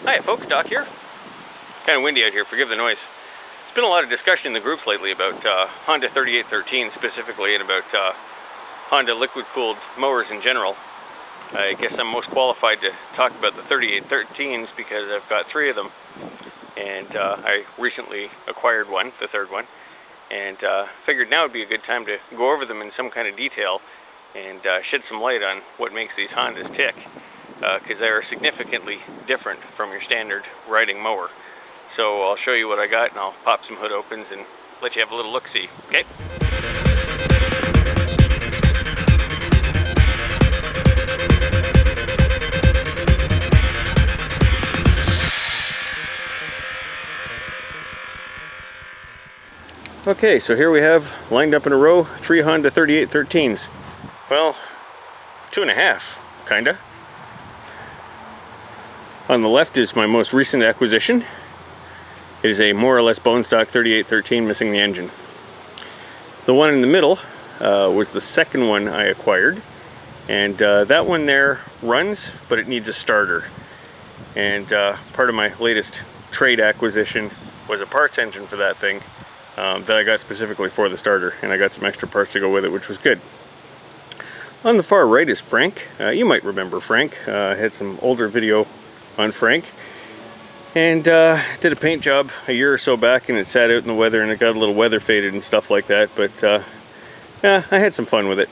Hi folks, Doc here. Kind of windy out here, forgive the noise. There's been a lot of discussion in the groups lately about Honda 3813 specifically, and about Honda liquid-cooled mowers in general. I guess I'm most qualified to talk about the 3813s because I've got 3 of them, and I recently acquired one, the 3rd one, and figured now would be a good time to go over them in some kind of detail and shed some light on what makes these Hondas tick, because they are significantly different from your standard riding mower. So I'll show you what I got, and I'll pop some hood opens and let you have a little look-see, okay? Okay, so here we have, lined up in a row, 3 Honda 3813s. Well, 2.5, kinda. On the left is my most recent acquisition. It is a more or less bone stock 3813 missing the engine. The one in the middle was the second one I acquired, and that one there runs, but it needs a starter. And part of my latest trade acquisition was a parts engine for that thing that I got specifically for the starter, and I got some extra parts to go with it, which was good. On the far right is Frank. You might remember Frank. I had some older video on Frank, and did a paint job a year or so back, and it sat out in the weather and it got a little weather faded and stuff like that, but yeah, I had some fun with it.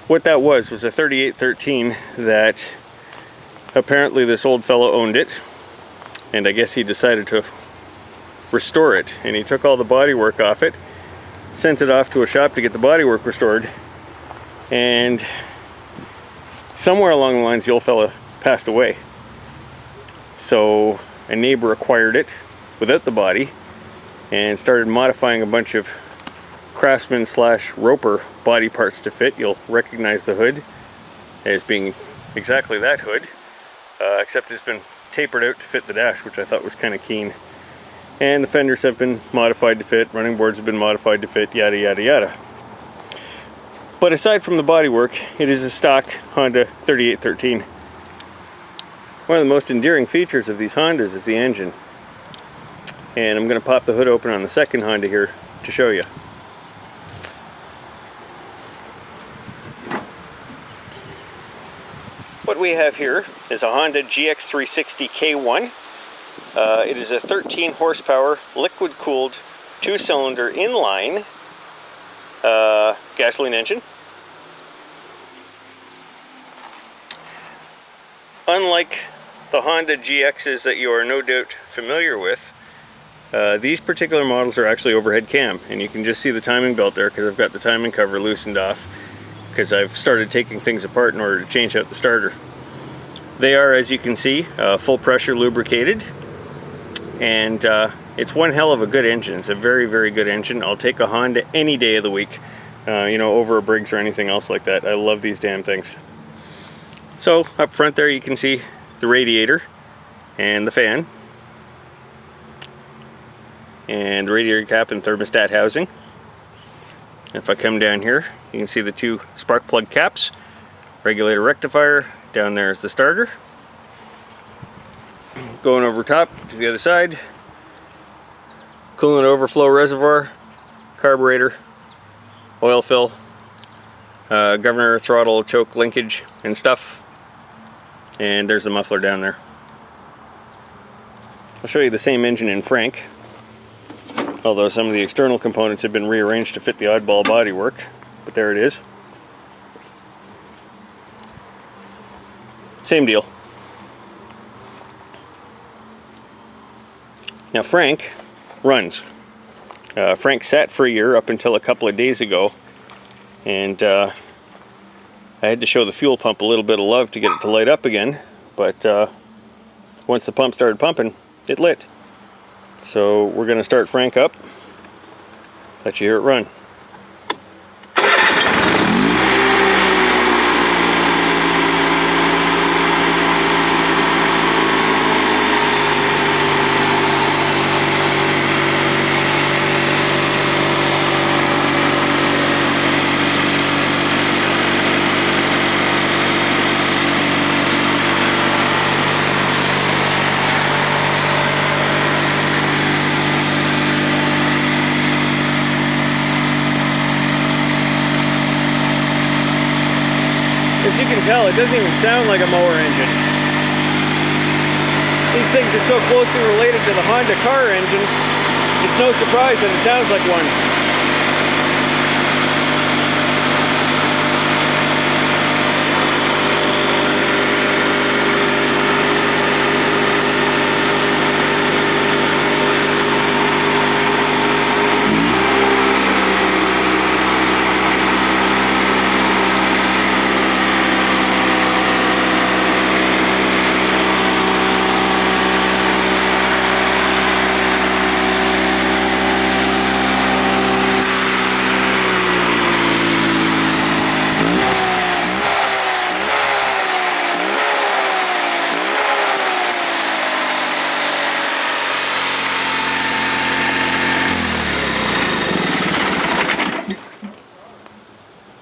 What that was a 3813 that apparently this old fellow owned it, and I guess he decided to restore it, and he took all the bodywork off it, sent it off to a shop to get the bodywork restored, and somewhere along the lines the old fella passed away. So a neighbor acquired it without the body and started modifying a bunch of Craftsman / Roper body parts to fit. You'll recognize the hood as being exactly that hood, except it's been tapered out to fit the dash, which I thought was kind of keen. And the fenders have been modified to fit, running boards have been modified to fit, yada yada yada. But aside from the bodywork, it is a stock Honda 3813. One of the most endearing features of these Hondas is the engine. And I'm going to pop the hood open on the second Honda here to show you. What we have here is a Honda GX360 K1. It is a 13 horsepower liquid-cooled 2-cylinder inline gasoline engine. Unlike the Honda GXs that you are no doubt familiar with, these particular models are actually overhead cam, and you can just see the timing belt there because I've got the timing cover loosened off because I've started taking things apart in order to change out the starter. They are, as you can see, full pressure lubricated, and it's one hell of a good engine. It's a very, very good engine. I'll take a Honda any day of the week, you know, over a Briggs or anything else like that. I love these damn things. So up front there you can see the radiator and the fan and the radiator cap and thermostat housing. If I come down here, you can see the 2 spark plug caps, regulator rectifier. Down there is the starter. Going over top to the other side, coolant overflow reservoir, carburetor, oil fill, governor, throttle, choke linkage and stuff. And there's the muffler down there. I'll show you the same engine in Frank, although some of the external components have been rearranged to fit the oddball bodywork, but there it is. Same deal. Now Frank runs. Frank sat for a year up until a couple of days ago, and I had to show the fuel pump a little bit of love to get it to light up again, but once the pump started pumping, it lit. So we're going to start Frank up, let you hear it run. tell, it doesn't even sound like a mower engine. These things are so closely related to the Honda car engines, it's no surprise that it sounds like one.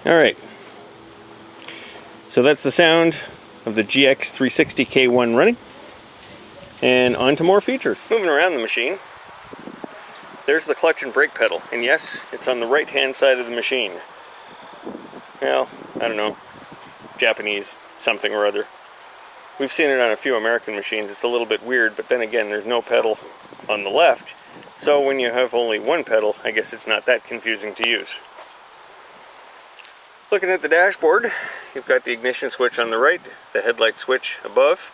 Alright, so that's the sound of the GX360K1 running, and on to more features. Moving around the machine, there's the clutch and brake pedal, and yes, it's on the right hand side of the machine. Well, I don't know, Japanese something or other. We've seen it on a few American machines. It's a little bit weird, but then again, there's no pedal on the left, so when you have only one pedal, I guess it's not that confusing to use. Looking at the dashboard, you've got the ignition switch on the right, the headlight switch above.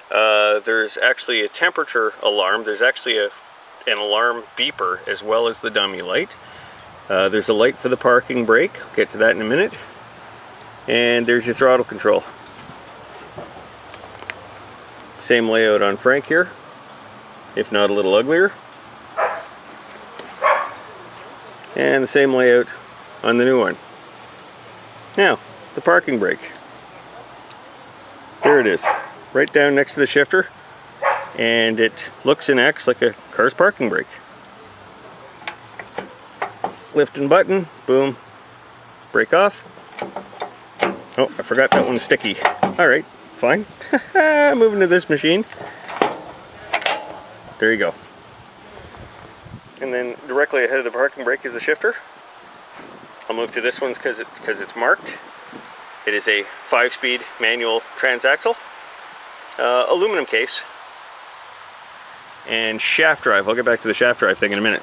There's actually a temperature alarm. There's actually an alarm beeper as well as the dummy light. There's a light for the parking brake. I'll get to that in a minute. And there's your throttle control. Same layout on Frank here, if not a little uglier. And the same layout on the new one. Now, the parking brake. There it is, right down next to the shifter, and it looks and acts like a car's parking brake. Lift and button, boom, brake off. Oh, I forgot that one's sticky. Alright, fine. Moving to this machine. There you go. And then directly ahead of the parking brake is the shifter. I'll move to this one because it's marked. It is a 5-speed manual transaxle, aluminum case, and shaft drive. I'll get back to the shaft drive thing in a minute.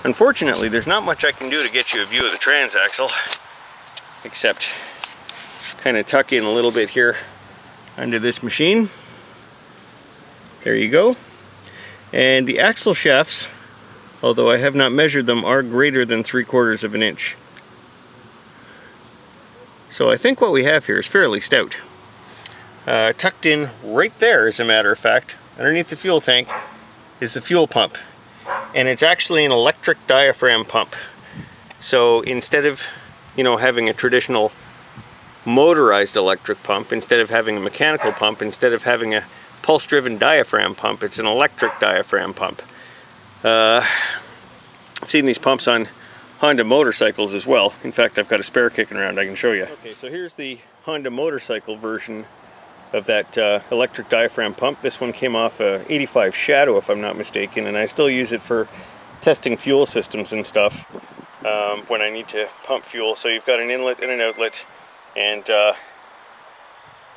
Unfortunately, there's not much I can do to get you a view of the transaxle, except kind of tuck in a little bit here under this machine. There you go. And the axle shafts, although I have not measured them, are greater than 3/4 of an inch. So I think what we have here is fairly stout. Tucked in right there, as a matter of fact, underneath the fuel tank, is the fuel pump. And it's actually an electric diaphragm pump. So instead of, having a traditional motorized electric pump, instead of having a mechanical pump, instead of having a pulse-driven diaphragm pump, it's an electric diaphragm pump. I've seen these pumps on Honda motorcycles as well. In fact, I've got a spare kicking around I can show you. Okay, so here's the Honda motorcycle version of that electric diaphragm pump. This one came off a 85 Shadow, if I'm not mistaken, and I still use it for testing fuel systems and stuff when I need to pump fuel. So you've got an inlet and an outlet, and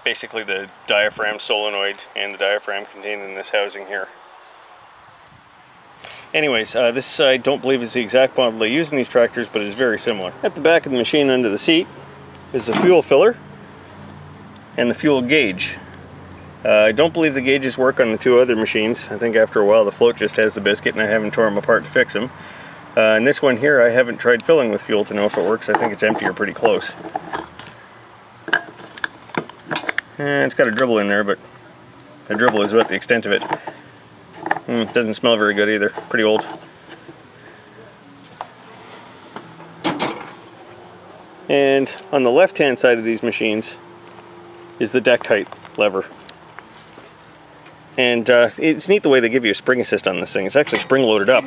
basically the diaphragm solenoid and the diaphragm contained in this housing here. Anyways, this I don't believe is the exact model they use in these tractors, but it's very similar. At the back of the machine under the seat is the fuel filler and the fuel gauge. I don't believe the gauges work on the two other machines. I think after a while the float just has the biscuit and I haven't torn them apart to fix them. And this one here I haven't tried filling with fuel to know if it works. I think it's empty or pretty close. And it's got a dribble in there, but the dribble is about the extent of it. Doesn't smell very good either. Pretty old. And on the left-hand side of these machines is the deck height lever. And it's neat the way they give you a spring assist on this thing. It's actually spring loaded up.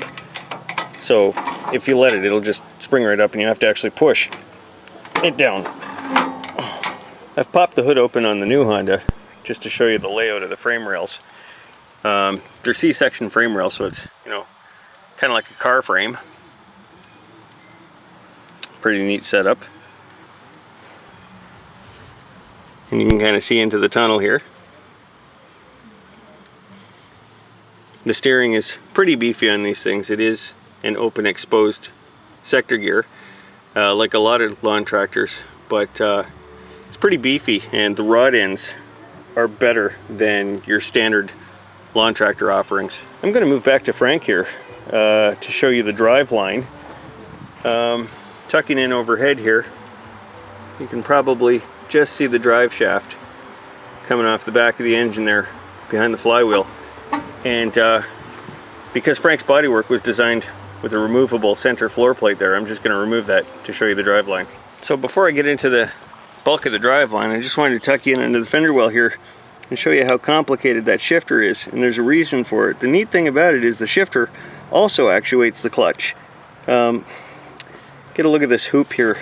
So if you let it, it'll just spring right up and you have to actually push it down. I've popped the hood open on the new Honda just to show you the layout of the frame rails. They're C-section frame rails, so it's, kind of like a car frame. Pretty neat setup. And you can kind of see into the tunnel here. The steering is pretty beefy on these things. It is an open exposed sector gear, like a lot of lawn tractors, but it's pretty beefy, and the rod ends are better than your standard lawn tractor offerings. I'm going to move back to Frank here to show you the drive line. Tucking in overhead here, you can probably just see the drive shaft coming off the back of the engine there behind the flywheel. And because Frank's bodywork was designed with a removable center floor plate there, I'm just going to remove that to show you the drive line. So before I get into the bulk of the drive line, I just wanted to tuck you in under the fender well here and show you how complicated that shifter is, and there's a reason for it. The neat thing about it is the shifter also actuates the clutch. Get a look at this hoop here.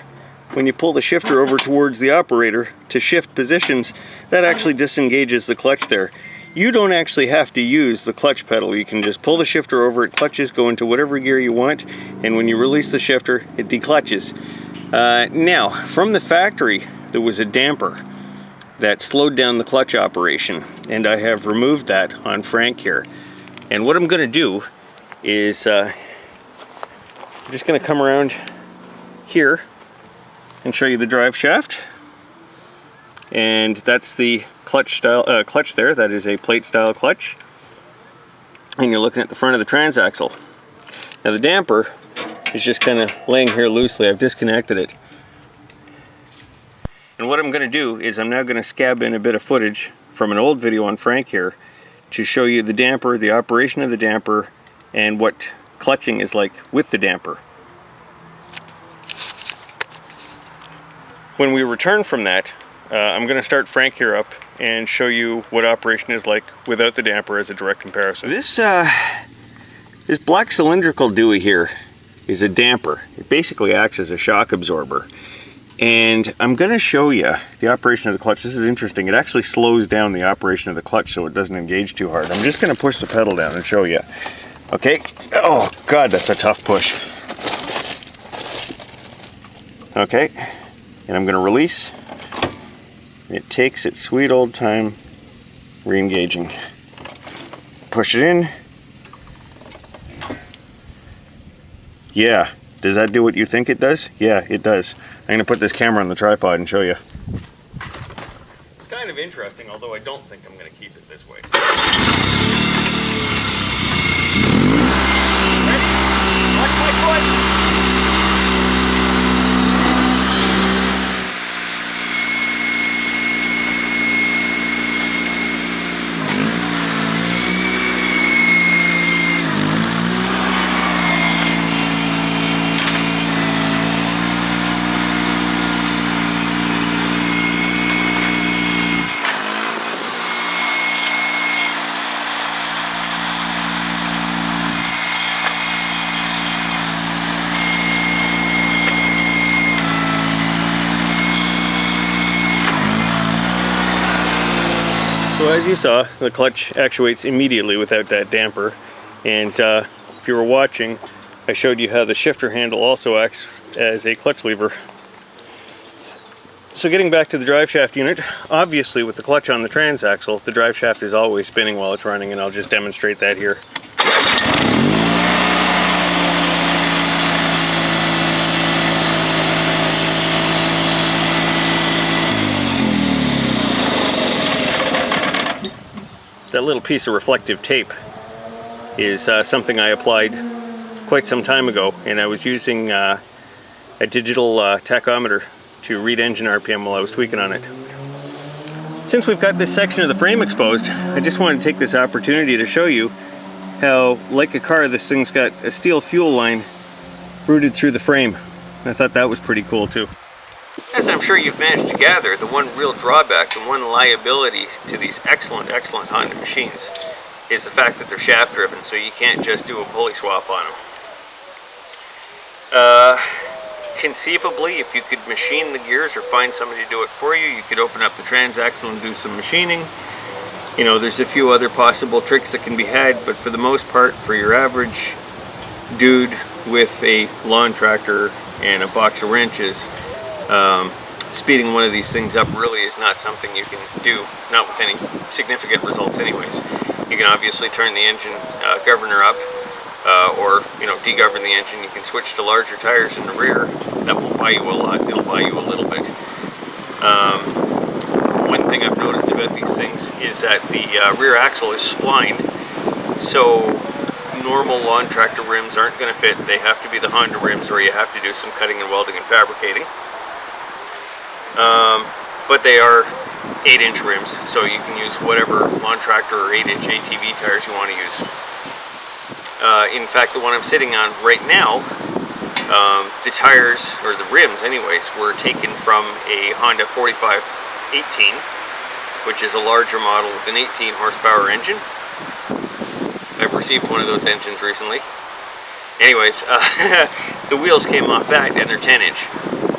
When you pull the shifter over towards the operator to shift positions, that actually disengages the clutch there. You don't actually have to use the clutch pedal. You can just pull the shifter over, it clutches, go into whatever gear you want, and when you release the shifter, it declutches. Now, from the factory, there was a damper that slowed down the clutch operation, and I have removed that on Frank here. And what I'm going to do is I'm just going to come around here and show you the drive shaft, and that's the clutch style clutch there. That is a plate style clutch, and you're looking at the front of the transaxle. Now the damper is just kind of laying here loosely. I've disconnected it, and what I'm going to do is I'm now going to scab in a bit of footage from an old video on Frank here to show you the damper, the operation of the damper, and what clutching is like with the damper. When we return from that, I'm going to start Frank here up and show you what operation is like without the damper as a direct comparison. This black cylindrical dewey here is a damper. It basically acts as a shock absorber. And I'm going to show you the operation of the clutch. This is interesting. It actually slows down the operation of the clutch so it doesn't engage too hard. I'm just going to push the pedal down and show you. Okay. Oh, God, that's a tough push. Okay. And I'm going to release. It takes its sweet old time re-engaging. Push it in. Yeah. Does that do what you think it does? Yeah, it does. I'm going to put this camera on the tripod and show you. It's kind of interesting, although I don't think I'm going to keep it this way. Ready? Watch my foot! So as you saw, the clutch actuates immediately without that damper, and if you were watching, I showed you how the shifter handle also acts as a clutch lever. So getting back to the drive shaft unit, obviously with the clutch on the transaxle, the drive shaft is always spinning while it's running, and I'll just demonstrate that here. That little piece of reflective tape is something I applied quite some time ago, and I was using a digital tachometer to read engine RPM while I was tweaking on it. Since we've got this section of the frame exposed, I just want to take this opportunity to show you how, like a car, this thing's got a steel fuel line routed through the frame. I thought that was pretty cool too. As I'm sure you've managed to gather, the one real drawback, the one liability to these excellent Honda machines is the fact that they're shaft driven, so you can't just do a pulley swap on them. Conceivably, if you could machine the gears or find somebody to do it for you, you could open up the transaxle and do some machining. You know, there's a few other possible tricks that can be had, but for the most part, for your average dude with a lawn tractor and a box of wrenches, speeding one of these things up really is not something you can do, not with any significant results anyways. You can obviously turn the engine governor up, or degovern the engine. You can switch to larger tires in the rear. That won't buy you a lot, it'll buy you a little bit. One thing I've noticed about these things is that the rear axle is splined, so normal lawn tractor rims aren't going to fit. They have to be the Honda rims, or you have to do some cutting and welding and fabricating. But they are 8-inch rims, so you can use whatever lawn tractor or 8-inch ATV tires you want to use. In fact, the one I'm sitting on right now, the tires, or the rims anyways, were taken from a Honda 4518, which is a larger model with an 18 horsepower engine. I've received one of those engines recently. Anyways, the wheels came off that, and they're 10-inch.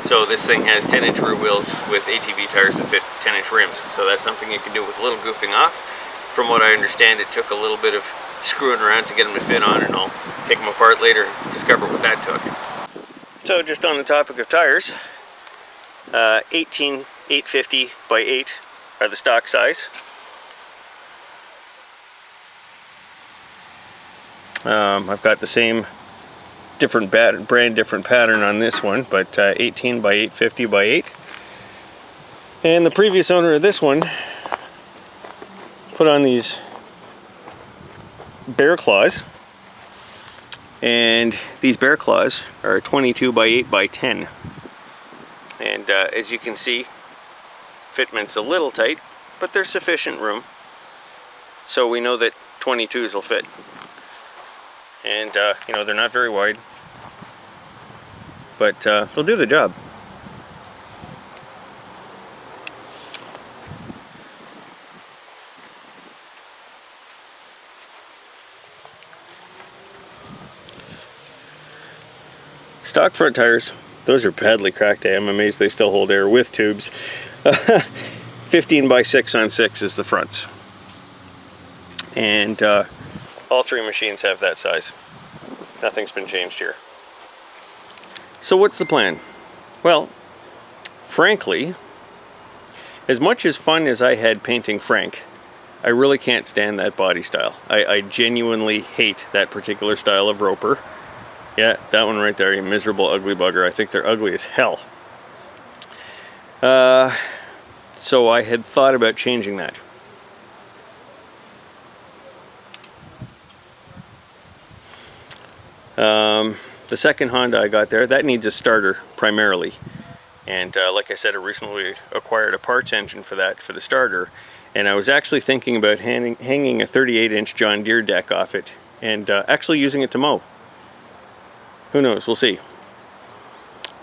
So this thing has 10-inch rear wheels with ATV tires that fit 10-inch rims. So that's something you can do with a little goofing off. From what I understand, it took a little bit of screwing around to get them to fit on, and I'll take them apart later and discover what that took. So just on the topic of tires, 18 850 by 8 are the stock size. I've got the same different brand, different pattern on this one, but 18 by 850 by 8. And the previous owner of this one put on these bear claws, and these bear claws are 22 by 8 by 10. And as you can see, fitment's a little tight, but there's sufficient room, so we know that 22s will fit. And they're not very wide, but they'll do the job. Stock front tires, those are badly cracked. I'm amazed they still hold air with tubes. 15 by 6 on 6 is the fronts, and all three machines have that size. Nothing's been changed here. So what's the plan? Well, frankly, as much as fun as I had painting Frank, I really can't stand that body style. I genuinely hate that particular style of roper. Yeah, that one right there, you miserable ugly bugger. I think they're ugly as hell. So I had thought about changing that. The second Honda I got there, that needs a starter primarily, and like I said, I recently acquired a parts engine for that, for the starter, and I was actually thinking about hanging a 38-inch John Deere deck off it and actually using it to mow. Who knows, we'll see.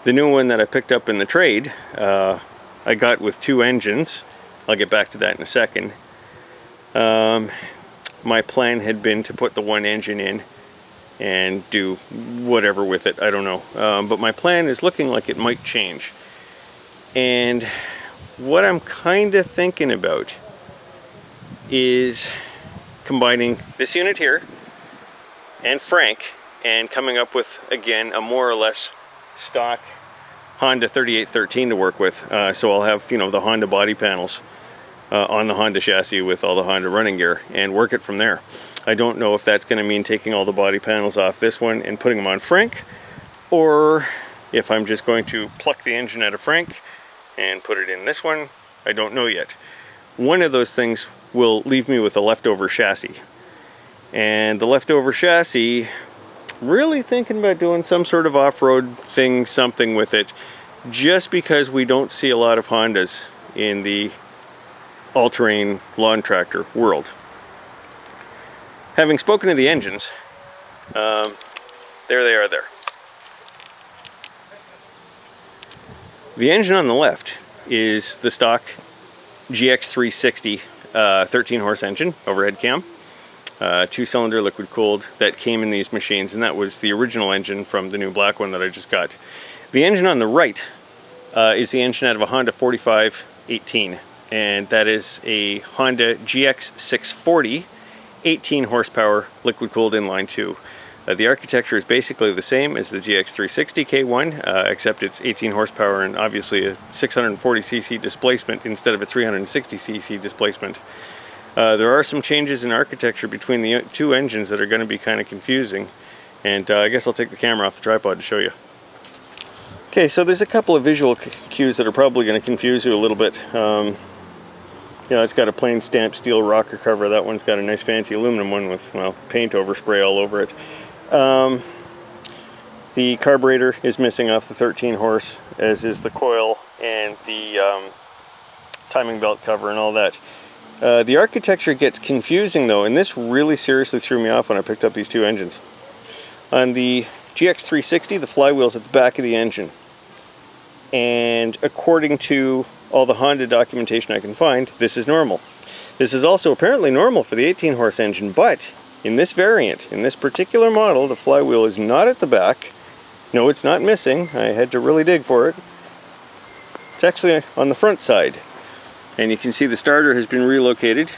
The new one that I picked up in the trade, I got with 2 engines. I'll get back to that in a second. My plan had been to put the one engine in and do whatever with it, I don't know. But my plan is looking like it might change. And what I'm kind of thinking about is combining this unit here and Frank, and coming up with, again, a more or less stock Honda 3813 to work with. So I'll have, the Honda body panels on the Honda chassis with all the Honda running gear, and work it from there. I don't know if that's going to mean taking all the body panels off this one and putting them on Frank, or if I'm just going to pluck the engine out of Frank and put it in this one. I don't know yet. One of those things will leave me with a leftover chassis. And the leftover chassis, really thinking about doing some sort of off-road thing, something with it, just because we don't see a lot of Hondas in the all-terrain lawn tractor world. Having spoken to the engines, there they are there. The engine on the left is the stock GX360 13 horse engine, overhead cam, 2-cylinder liquid cooled, that came in these machines, and that was the original engine from the new black one that I just got. The engine on the right is the engine out of a Honda 4518, and that is a Honda GX640 18 horsepower liquid cooled inline 2. The architecture is basically the same as the GX360 K1, except it's 18 horsepower and obviously a 640cc displacement instead of a 360cc displacement. There are some changes in architecture between the two engines that are going to be kind of confusing, and I guess I'll take the camera off the tripod to show you. Okay, so there's a couple of visual cues that are probably going to confuse you a little bit. You know, it's got a plain stamped steel rocker cover. That one's got a nice fancy aluminum one with, well, paint overspray all over it. The carburetor is missing off the 13 horse, as is the coil and the timing belt cover and all that. The architecture gets confusing though, and this really seriously threw me off when I picked up these two engines. On the GX360, the flywheel's at the back of the engine. And according to all the Honda documentation I can find, this is normal. This is also apparently normal for the 18 horse engine, but in this variant, in this particular model, the flywheel is not at the back. No, it's not missing. I had to really dig for it. It's actually on the front side. And you can see the starter has been relocated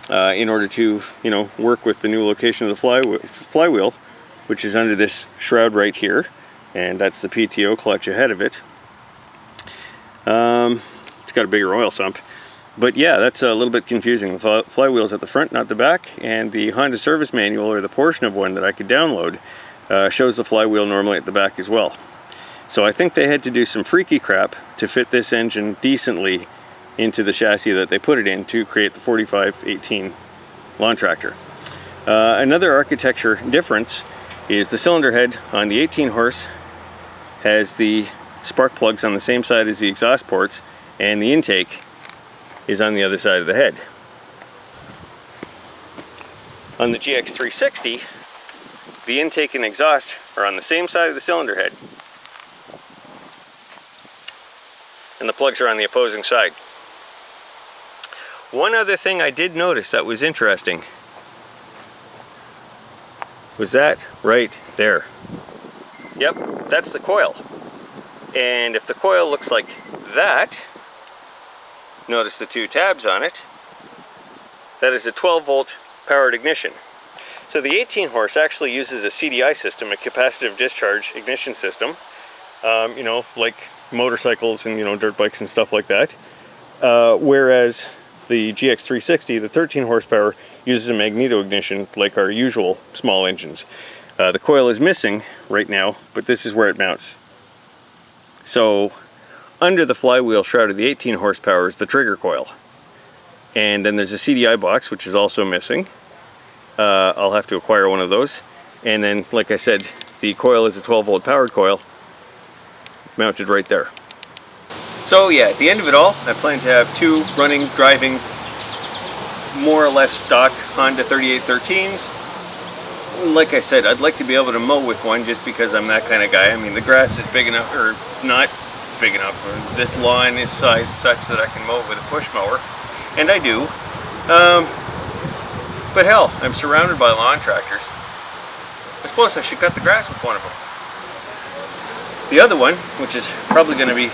in order to, you know, work with the new location of the flywheel, which is under this shroud right here. And that's the PTO clutch ahead of it. It's got a bigger oil sump. But yeah, that's a little bit confusing. The flywheel's at the front, not the back, and the Honda service manual, or the portion of one that I could download, shows the flywheel normally at the back as well. So I think they had to do some freaky crap to fit this engine decently into the chassis that they put it in to create the 4518 lawn tractor. Another architecture difference is the cylinder head on the 18 horse has the spark plugs on the same side as the exhaust ports, and the intake is on the other side of the head. On the GX360, the intake and exhaust are on the same side of the cylinder head, and the plugs are on the opposing side. One other thing I did notice that was interesting was that right there. Yep, that's the coil. And if the coil looks like that, notice the two tabs on it, that is a 12 volt powered ignition. So the 18 horse actually uses a CDI system, a capacitive discharge ignition system, you know, like motorcycles and, you know, dirt bikes and stuff like that. Whereas the GX360, the 13 horsepower, uses a magneto ignition like our usual small engines. The coil is missing right now, but this is where it mounts. So under the flywheel shroud of the 18 horsepower is the trigger coil. And then there's a CDI box, which is also missing. I'll have to acquire one of those. And then, like I said, the coil is a 12 volt powered coil mounted right there. So yeah, at the end of it all, I plan to have two running, driving, more or less stock Honda 3813s. Like I said, I'd like to be able to mow with one just because I'm that kind of guy. I mean, the grass is big enough, or not big enough. This lawn is sized such that I can mow it with a push mower, and I do. But hell, I'm surrounded by lawn tractors. I suppose I should cut the grass with one of them. The other one, which is probably going to be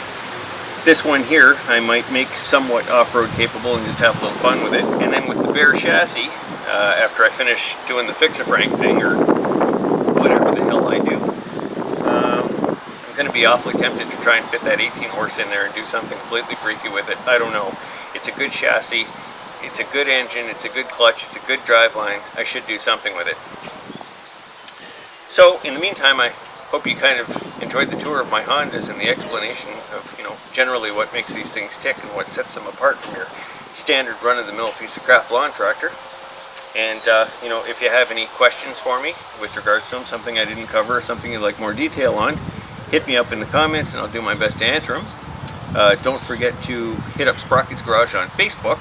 this one here, I might make somewhat off-road capable and just have a little fun with it. And then with the bare chassis, after I finish doing the fix-a-frank thing or whatever the hell I do, I'm going to be awfully tempted to try and fit that 18 horse in there and do something completely freaky with it. I don't know. It's a good chassis, it's a good engine, it's a good clutch, it's a good driveline. I should do something with it. So in the meantime, I hope you kind of enjoyed the tour of my Hondas and the explanation of, you know, generally what makes these things tick and what sets them apart from your standard run-of-the-mill piece of crap lawn tractor. And, you know, if you have any questions for me with regards to them, something I didn't cover or something you'd like more detail on, hit me up in the comments and I'll do my best to answer them. Don't forget to hit up Sprocket's Garage on Facebook.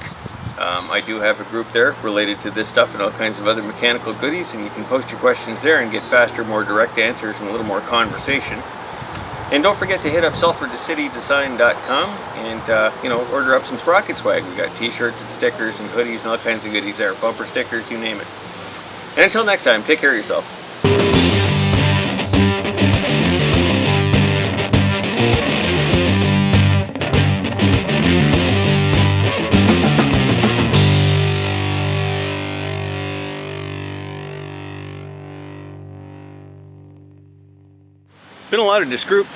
I do have a group there related to this stuff and all kinds of other mechanical goodies, and you can post your questions there and get faster, more direct answers and a little more conversation. And don't forget to hit up sulphurcitydesign.com and, you know, order up some Sprocket swag. We got t-shirts and stickers and hoodies and all kinds of goodies there. Bumper stickers, you name it. And until next time, take care of yourself. Been a lot of disgroup.